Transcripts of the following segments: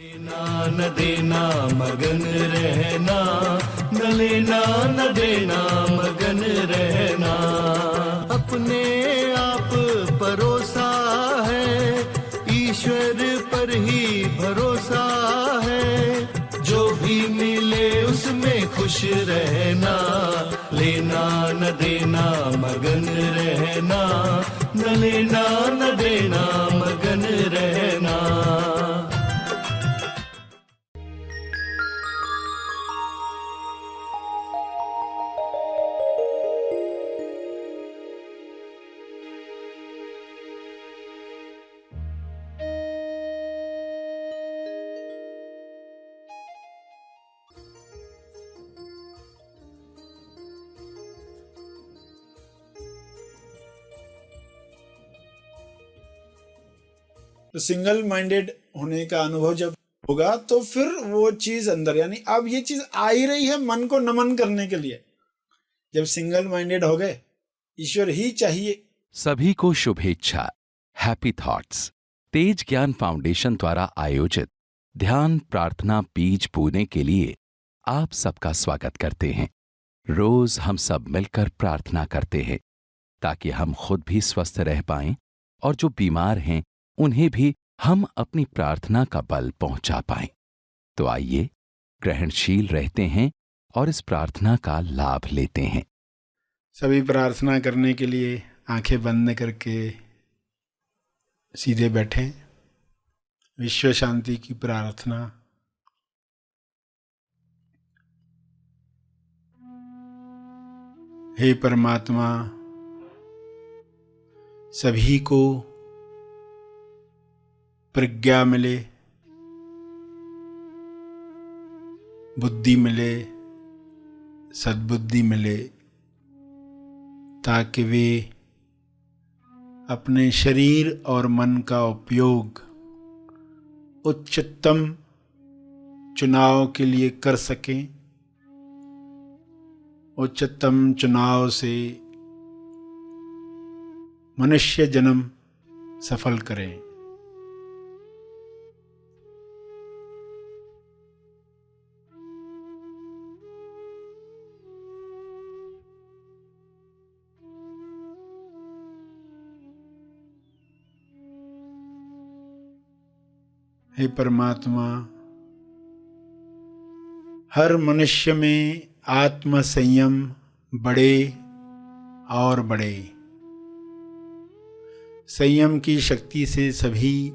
लेना न देना मगन रहना, न लेना न देना मगन रहना। अपने आप परोसा है, ईश्वर पर ही भरोसा है। जो भी मिले उसमें खुश रहना, लेना न देना मगन रहना, न लेना न देना मगन रहना। तो सिंगल माइंडेड होने का अनुभव जब होगा तो फिर वो चीज अंदर, यानी अब ये चीज आ ही रही है मन को नमन करने के लिए। जब सिंगल माइंडेड हो गए, ईश्वर ही चाहिए। सभी को शुभेच्छा। हैप्पी थॉट्स तेज ज्ञान फाउंडेशन द्वारा आयोजित ध्यान प्रार्थना बीज बोने के लिए आप सबका स्वागत करते हैं। रोज हम सब मिलकर प्रार्थना करते हैं ताकि हम खुद भी स्वस्थ रह पाएं और जो बीमार हैं उन्हें भी हम अपनी प्रार्थना का बल पहुंचा पाएं। तो आइए ग्रहणशील रहते हैं और इस प्रार्थना का लाभ लेते हैं। सभी प्रार्थना करने के लिए आंखें बंद करके सीधे बैठें। विश्व शांति की प्रार्थना। हे परमात्मा, सभी को प्रज्ञा मिले, बुद्धि मिले, सद्बुद्धि मिले, ताकि वे अपने शरीर और मन का उपयोग उच्चतम चुनाव के लिए कर सकें। उच्चतम चुनाव से मनुष्य जन्म सफल करें। हे परमात्मा, हर मनुष्य में आत्म संयम बढ़े और बढ़े। संयम की शक्ति से सभी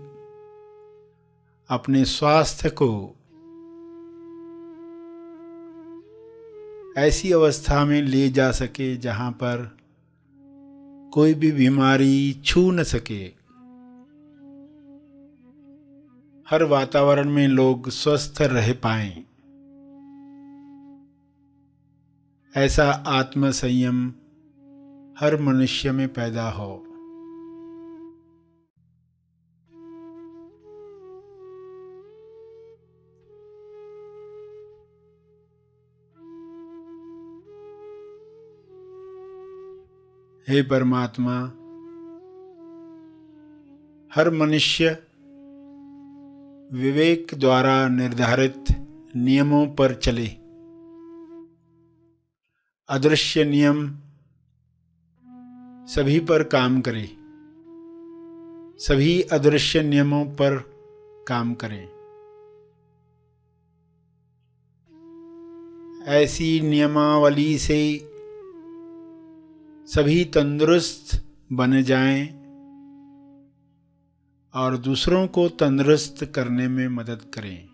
अपने स्वास्थ्य को ऐसी अवस्था में ले जा सके जहां पर कोई भी बीमारी छू न सके। हर वातावरण में लोग स्वस्थ रह पाएं, ऐसा आत्म संयम हर मनुष्य में पैदा हो। हे परमात्मा, हर मनुष्य विवेक द्वारा निर्धारित नियमों पर चले। अदृश्य नियम सभी पर काम करे, सभी अदृश्य नियमों पर काम करें। ऐसी नियमावली से सभी तंदुरुस्त बन जाएं और दूसरों को तंदुरुस्त करने में मदद करें।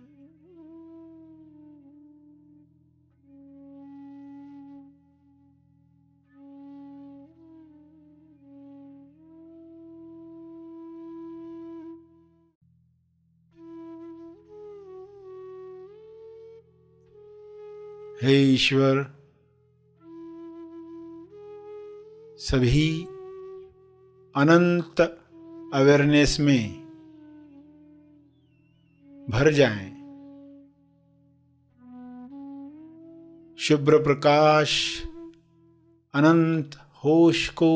हे ईश्वर, सभी अनंत अवेयरनेस में भर जाएं। शुभ्र प्रकाश अनंत होश को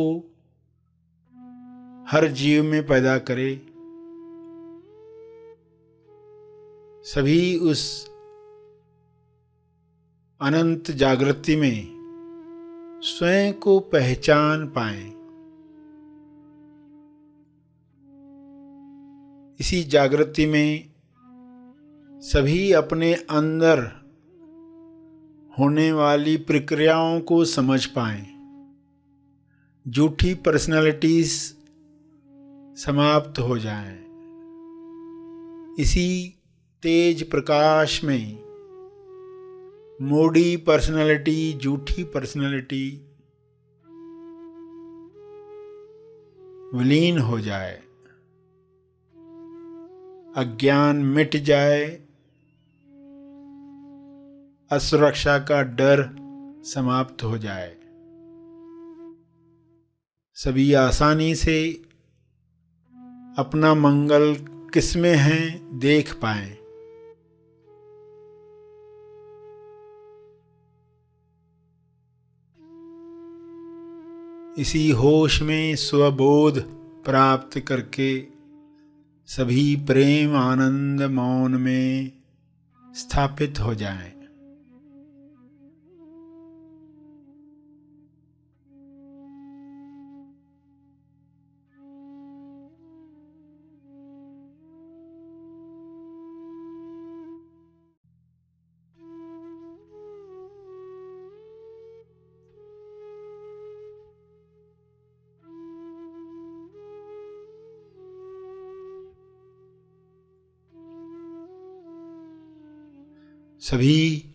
हर जीव में पैदा करे। सभी उस अनंत जागृति में स्वयं को पहचान पाएं। इसी जागृति में सभी अपने अंदर होने वाली प्रक्रियाओं को समझ पाएं। झूठी पर्सनालिटीज समाप्त हो जाएं। इसी तेज प्रकाश में मोड़ी पर्सनालिटी, झूठी पर्सनालिटी विलीन हो जाए, अज्ञान मिट जाए, असुरक्षा का डर समाप्त हो जाए। सभी आसानी से अपना मंगल किसमें है देख पाएं। इसी होश में स्वबोध प्राप्त करके सभी प्रेम आनंद मौन में स्थापित हो जाएं। सभी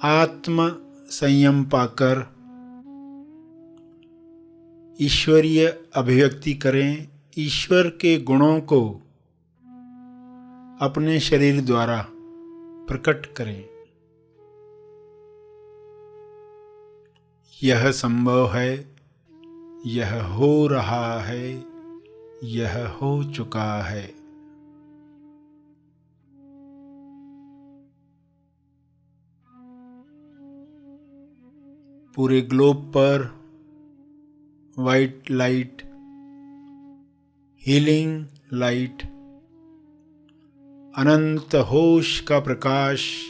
आत्म संयम पाकर ईश्वरीय अभिव्यक्ति करें। ईश्वर के गुणों को अपने शरीर द्वारा प्रकट करें। यह संभव है, यह हो रहा है, यह हो चुका है। पूरे ग्लोब पर वाइट लाइट, हीलिंग लाइट, अनंत होश का प्रकाश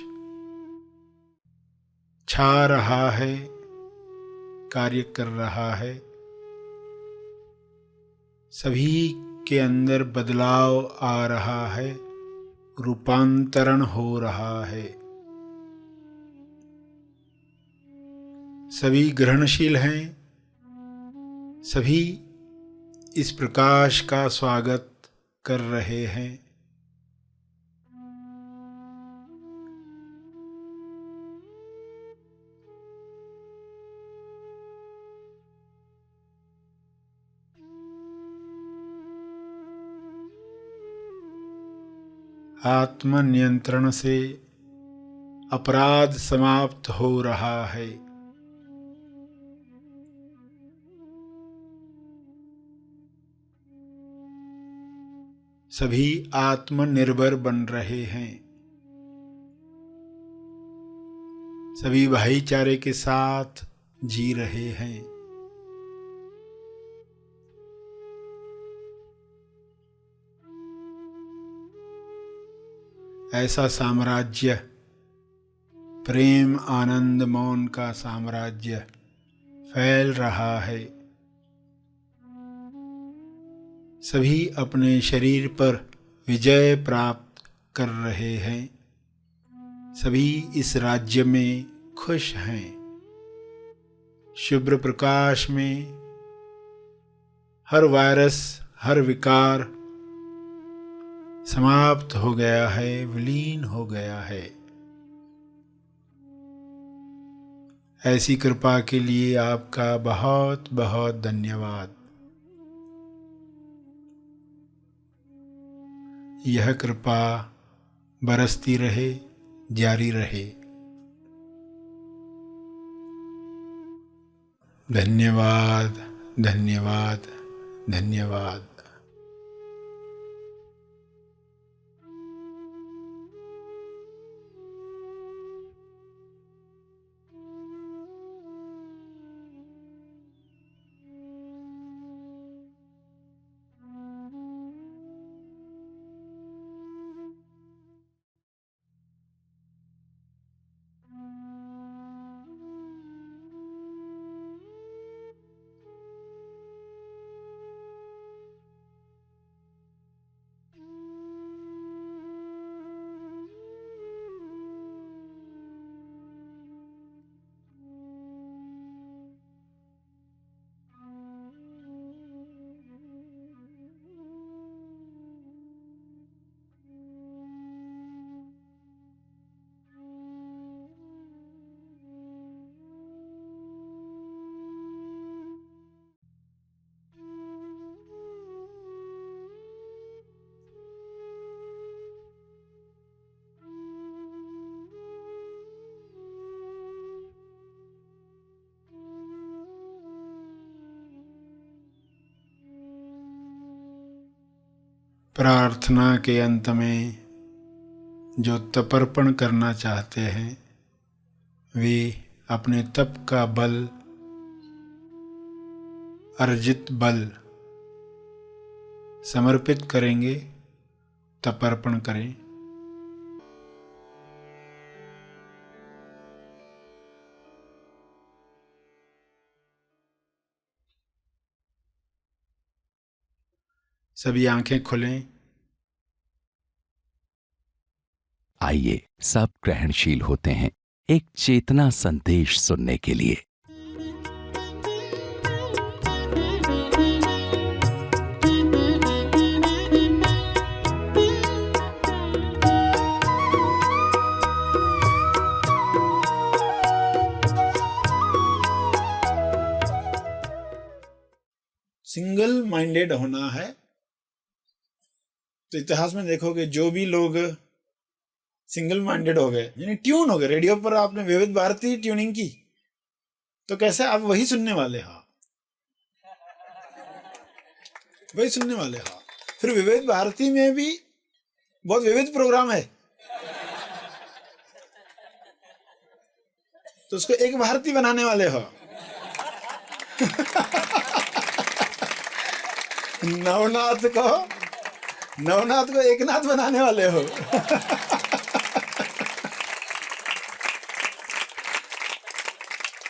छा रहा है, कार्य कर रहा है। सभी के अंदर बदलाव आ रहा है, रूपांतरण हो रहा है। सभी ग्रहणशील हैं, सभी इस प्रकाश का स्वागत कर रहे हैं। आत्म नियंत्रण से अपराध समाप्त हो रहा है। सभी आत्मनिर्भर बन रहे हैं। सभी भाईचारे के साथ जी रहे हैं। ऐसा साम्राज्य, प्रेम आनंद मौन का साम्राज्य फैल रहा है। सभी अपने शरीर पर विजय प्राप्त कर रहे हैं। सभी इस राज्य में खुश हैं। शुभ्र प्रकाश में हर वायरस, हर विकार समाप्त हो गया है, विलीन हो गया है। ऐसी कृपा के लिए आपका बहुत बहुत धन्यवाद। यह कृपा बरसती रहे, जारी रहे। धन्यवाद, धन्यवाद, धन्यवाद। प्रार्थना के अंत में जो तपर्पण करना चाहते हैं वे अपने तप का बल, अर्जित बल समर्पित करेंगे, तपर्पण करें। सभी आंखें खुलें। आइए सब ग्रहणशील होते हैं एक चेतना संदेश सुनने के लिए। सिंगल माइंडेड होना है। तो इतिहास में देखोगे जो भी लोग सिंगल माइंडेड हो गए, यानी ट्यून हो गए, रेडियो पर आपने विविध भारती ट्यूनिंग की तो कैसे आप वही सुनने वाले, हाँ वही सुनने वाले, हाँ। फिर विविध भारती में भी बहुत विविध प्रोग्राम है, तो उसको एक भारती बनाने वाले हो। नवनाथ को एक नाथ बनाने वाले हो।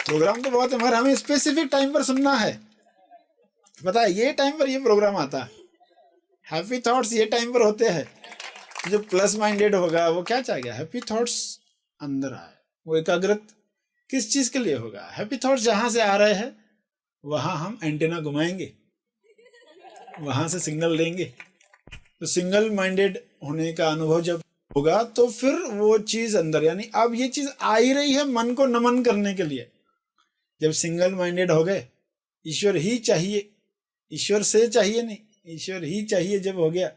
प्रोग्राम तो बहुत है मगर हमें स्पेसिफिक टाइम पर सुनना है। पता है ये टाइम पर ये प्रोग्राम आता है, हैप्पी थॉट्स ये टाइम पर होते हैं। जो प्लस माइंडेड होगा वो क्या चाह गया, हैप्पी थॉट्स अंदर आए, वो एकाग्रत किस चीज के लिए होगा, हैप्पी थॉट्स जहां से आ रहे हैं वहां हम एंटेना घुमाएंगे, वहां से सिग्नल लेंगे। तो सिंगल माइंडेड होने का अनुभव जब होगा तो फिर वो चीज अंदर, यानी अब ये चीज आ ही रही है मन को नमन करने के लिए। जब सिंगल माइंडेड हो गए, ईश्वर ही चाहिए, ईश्वर से चाहिए नहीं, ईश्वर ही चाहिए जब हो गया,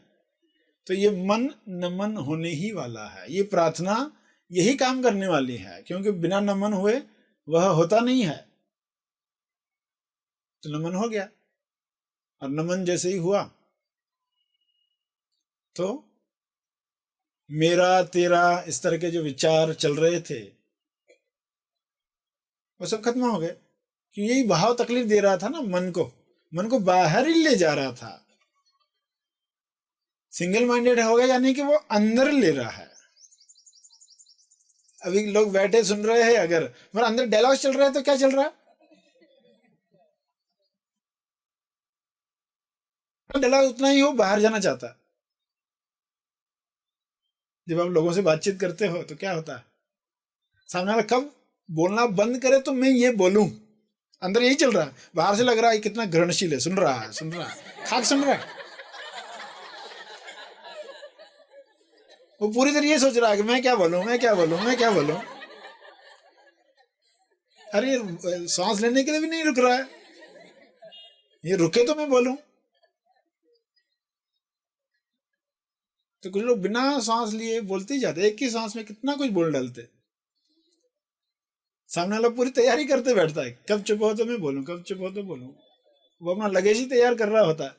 तो ये मन नमन होने ही वाला है। ये प्रार्थना यही काम करने वाली है, क्योंकि बिना नमन हुए वह होता नहीं है। तो नमन हो गया, और नमन जैसे ही हुआ तो मेरा तेरा इस तरह के जो विचार चल रहे थे वो सब खत्म हो गए। क्यों, यही भाव तकलीफ दे रहा था ना मन को बाहर ही ले जा रहा था। सिंगल माइंडेड हो गया यानी कि वो अंदर ले रहा है। अभी लोग बैठे सुन रहे हैं, अगर मेरा अंदर डायलॉग चल रहा है तो क्या चल रहा है, डायलॉग उतना ही हो, बाहर जाना चाहता। जब आप लोगों से बातचीत करते हो तो क्या होता है, सामने वाला कब बोलना बंद करे तो मैं ये बोलूं, अंदर यही चल रहा है। बाहर से लग रहा है कितना ग्रहणशील है, सुन रहा है खाक सुन रहा है। वो पूरी तरह ये सोच रहा है कि मैं क्या बोलूं। अरे सांस लेने के लिए भी नहीं रुक रहा है, ये रुके तो मैं बोलूं। तो कुछ लोग बिना सांस लिए बोलते ही जाते, एक ही सांस में कितना कुछ बोल डालते। सामने वाला पूरी तैयारी करते बैठता है, कब चुप हो तो मैं बोलूं, कब चुप हो तो बोलूं। वो अपना लगेज ही तैयार कर रहा होता है।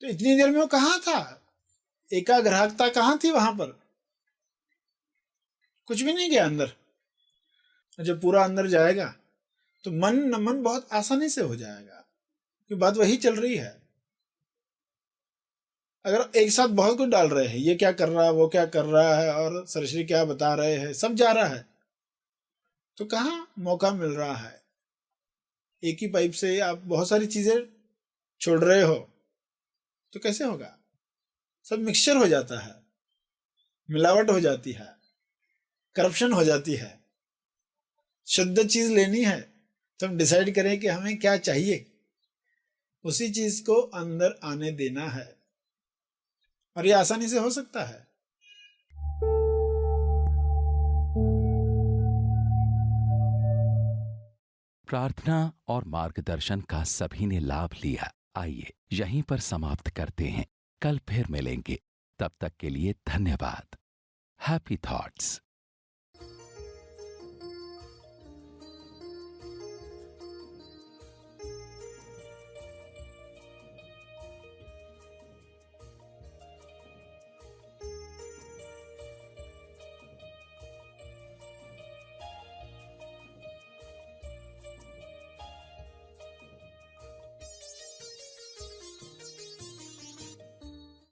तो इतनी देर में वो कहाँ था, एकाग्रता कहाँ थी वहां पर, कुछ भी नहीं गया अंदर। जब पूरा अंदर जाएगा तो मन नमन बहुत आसानी से हो जाएगा, क्योंकि बात वही चल रही है। अगर एक साथ बहुत कुछ डाल रहे हैं, ये क्या कर रहा है, वो क्या कर रहा है, और सरश्री क्या बता रहे हैं, सब जा रहा है, तो कहाँ मौका मिल रहा है। एक ही पाइप से आप बहुत सारी चीजें छोड़ रहे हो तो कैसे होगा, सब मिक्सचर हो जाता है, मिलावट हो जाती है, करप्शन हो जाती है। शुद्ध चीज लेनी है तो हम डिसाइड करें कि हमें क्या चाहिए, उसी चीज को अंदर आने देना है, और ये आसानी से हो सकता है। प्रार्थना और मार्गदर्शन का सभी ने लाभ लिया। आइए यहीं पर समाप्त करते हैं, कल फिर मिलेंगे। तब तक के लिए धन्यवाद। Happy thoughts.